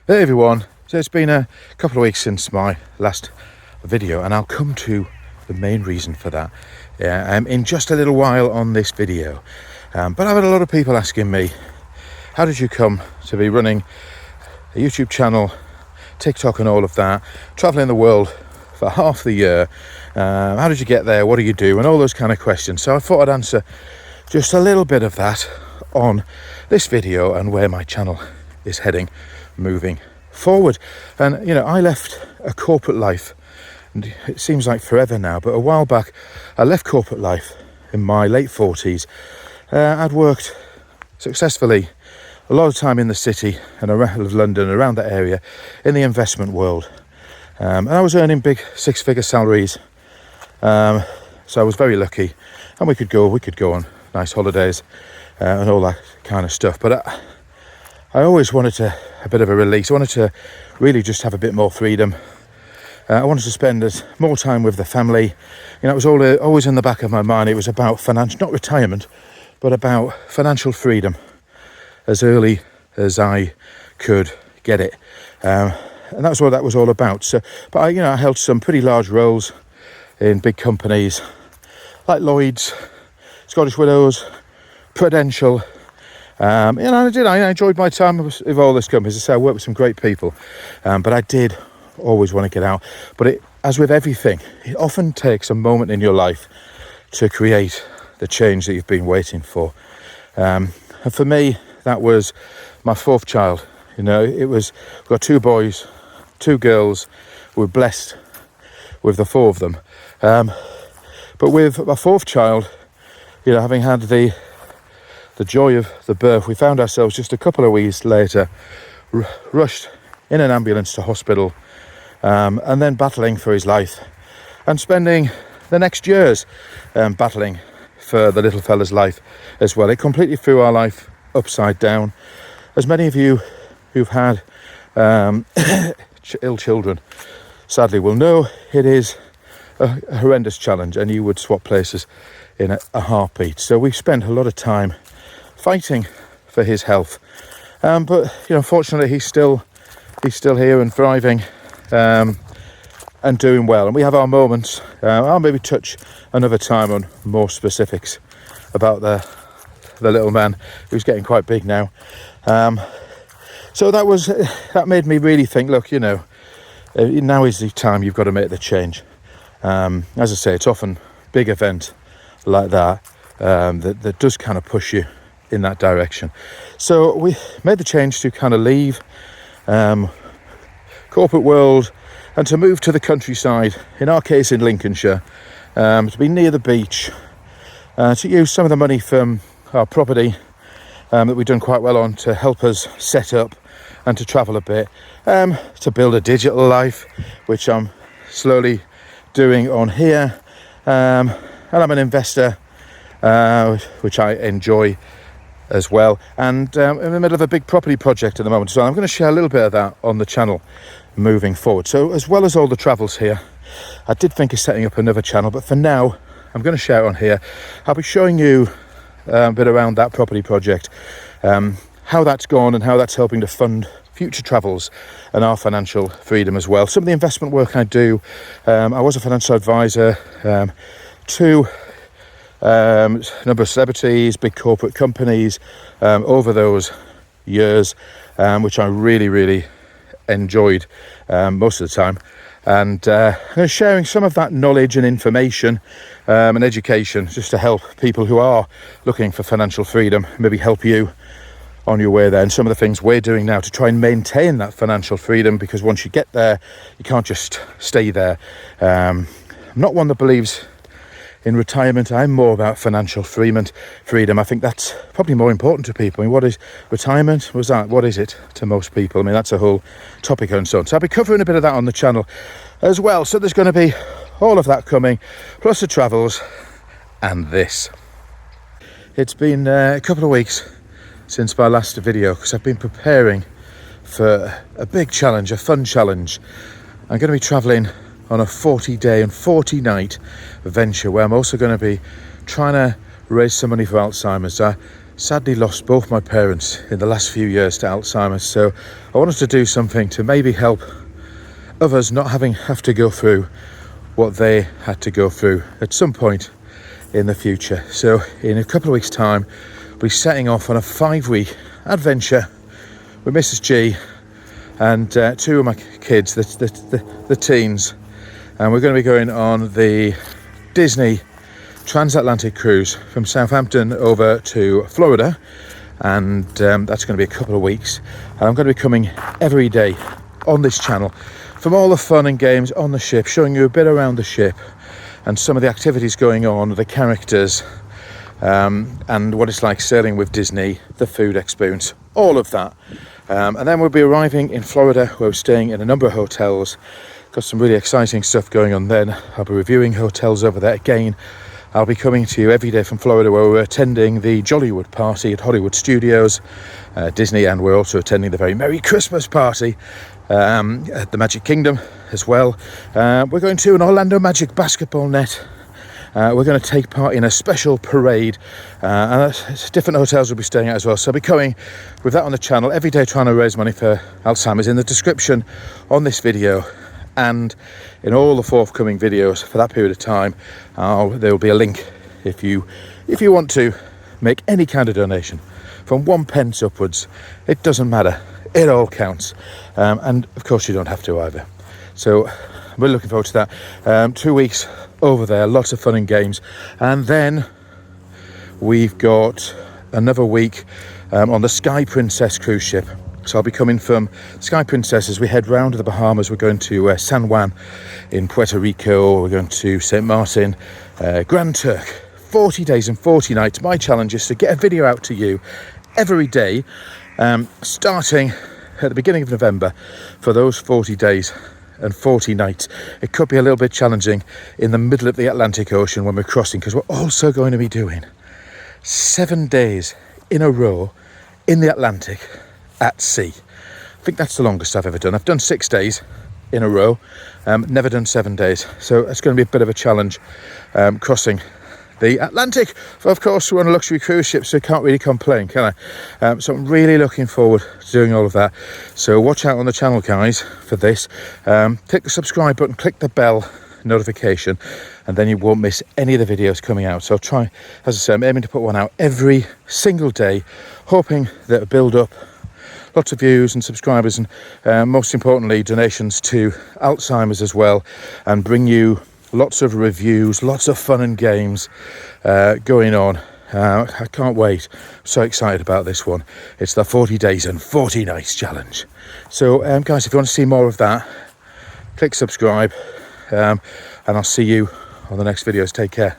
Hey everyone, so it's been a couple of weeks since my last video, and I'll come to the main reason for that in just a little while on this video. But I've had a lot of people asking me, how did you come to be running a YouTube channel, TikTok and all of that, traveling the world for half the year? How did you get there? What do you do? And all those kind of questions. So I thought I'd answer just a little bit of that on this video and where my channel is heading moving forward. And you know, I left a corporate life, and it seems like forever now, but a while back I left corporate life in my late 40s. I'd worked successfully a lot of time in the city and around London, around that area, in the investment world, and I was earning big six-figure salaries, so I was very lucky, and we could go on nice holidays and all that kind of stuff. But I always wanted a bit of a release. I wanted to really just have a bit more freedom. I wanted to spend more time with the family. You know, it was always in the back of my mind. It was about financial, not retirement, but about financial freedom as early as I could get it. And that's what that was all about. So, but I held some pretty large roles in big companies like Lloyd's, Scottish Widows, Prudential. I enjoyed my time with all these companies. I worked with some great people, but I did always want to get out. But as with everything, it often takes a moment in your life to create the change that you've been waiting for. And for me, that was my fourth child. You know, we've got two boys, two girls. We're blessed with the four of them. But with my fourth child, you know, having had the joy of the birth, we found ourselves just a couple of weeks later rushed in an ambulance to hospital, and then battling for his life and spending the next years battling for the little fella's life as well. It completely threw our life upside down. As many of you who've had ill children sadly will know, it is a horrendous challenge, and you would swap places in a heartbeat. So we spent a lot of time fighting for his health, but you know, fortunately he's still here and thriving, and doing well. And we have our moments. I'll maybe touch another time on more specifics about the little man who's getting quite big now. So that made me really think, look, you know, now is the time you've got to make the change. As I say, it's often big event like that that does kind of push you in that direction. So we made the change to kind of leave corporate world and to move to the countryside, in our case in Lincolnshire, to be near the beach, to use some of the money from our property that we've done quite well on to help us set up and to travel a bit, to build a digital life, which I'm slowly doing on here, and I'm an investor, which I enjoy as well, and in the middle of a big property project at the moment. So I'm going to share a little bit of that on the channel moving forward. So as well as all the travels here, I did think of setting up another channel, but for now I'm going to share it on here. I'll be showing you a bit around that property project, how that's gone and how that's helping to fund future travels and our financial freedom as well. Some of the investment work I do, I was a financial advisor to a number of celebrities, big corporate companies over those years, which I really enjoyed most of the time. And sharing some of that knowledge and information and education just to help people who are looking for financial freedom, maybe help you on your way there, and some of the things we're doing now to try and maintain that financial freedom, because once you get there, you can't just stay there. I'm not one that believes in retirement. I'm more about financial freedom. I think that's probably more important to people. I mean, what is retirement? What is it to most people? I mean, that's a whole topic on its own. So I'll be covering a bit of that on the channel as well. So there's going to be all of that coming, plus the travels and this. It's been a couple of weeks since my last video, because I've been preparing for a big challenge, a fun challenge. I'm going to be traveling on a 40-day and 40-night venture where I'm also going to be trying to raise some money for Alzheimer's. sadly lost both my parents in the last few years to Alzheimer's, so I wanted to do something to maybe help others not have to go through what they had to go through at some point in the future. So in a couple of weeks' time, we'll be setting off on a 5-week adventure with Mrs. G and 2 of my kids, the teens, and we're going to be going on the Disney transatlantic cruise from Southampton over to Florida, and that's going to be a couple of weeks, and I'm going to be coming every day on this channel from all the fun and games on the ship, showing you a bit around the ship and some of the activities going on, the characters, and what it's like sailing with Disney, the food experience, all of that. And then we'll be arriving in Florida, where we're staying in a number of hotels. Got some really exciting stuff going on then. I'll be reviewing hotels over there again. I'll be coming to you every day from Florida, where we're attending the Jollywood party at Hollywood Studios, Disney, and we're also attending the very Merry Christmas party at the Magic Kingdom as well. We're going to an Orlando Magic basketball net. We're going to take part in a special parade, and different hotels we'll be staying at as well. So I'll be coming with that on the channel every day, trying to raise money for Alzheimer's. In the description on this video and in all the forthcoming videos for that period of time, there will be a link if you want to make any kind of donation from 1 pence upwards. It doesn't matter, it all counts, and of course you don't have to either. So we're looking forward to that. 2 weeks over there, lots of fun and games, and then we've got another week on the Sky Princess cruise ship. So I'll be coming from Sky Princess as we head round to the Bahamas. We're going to San Juan in Puerto Rico. We're going to St. Martin, Grand Turk. 40 days and 40 nights. My challenge is to get a video out to you every day, starting at the beginning of November for those 40 days and 40 nights. It could be a little bit challenging in the middle of the Atlantic Ocean when we're crossing, because we're also going to be doing 7 days in a row in the Atlantic at sea. I think that's the longest I've ever done. I've done 6 days in a row, never done 7 days. So it's going to be a bit of a challenge crossing the Atlantic. But of course, we're on a luxury cruise ship, so I can't really complain, can I? So I'm really looking forward to doing all of that. So watch out on the channel, guys, for this. Click the subscribe button, click the bell notification, and then you won't miss any of the videos coming out. So I'll try, as I say, I'm aiming to put one out every single day, hoping that it'll build up lots of views and subscribers, and most importantly, donations to Alzheimer's as well, and bring you lots of reviews, lots of fun and games going on. I can't wait. I'm so excited about this one. It's the 40 days and 40 nights challenge. So guys, if you want to see more of that, click subscribe, and I'll see you on the next videos. Take care.